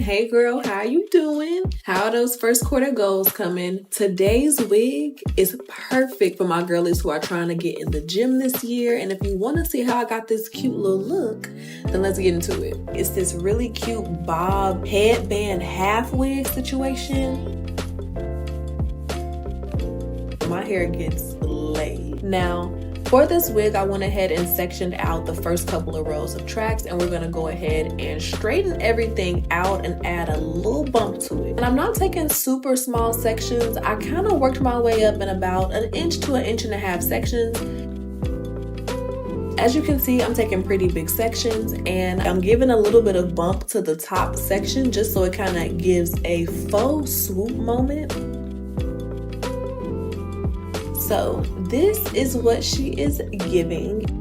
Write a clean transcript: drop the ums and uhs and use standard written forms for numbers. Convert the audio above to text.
Hey girl, how you doing? How are those first quarter goals coming? Today's wig is perfect for my girlies who are trying to get in the gym this year. And if you want to see how I got this cute little look, then let's get into it. It's this really cute bob headband half wig situation. My hair gets laid. Now, for this wig, I went ahead and sectioned out the first couple of rows of tracks, and we're gonna go ahead and straighten everything out and add a little bump to it. And I'm not taking super small sections. I kind of worked my way up in about 1 inch to 1.5 inch sections. As you can see, I'm taking pretty big sections, and I'm giving a little bit of bump to the top section just so it kind of gives a faux swoop moment. So this is what she is giving.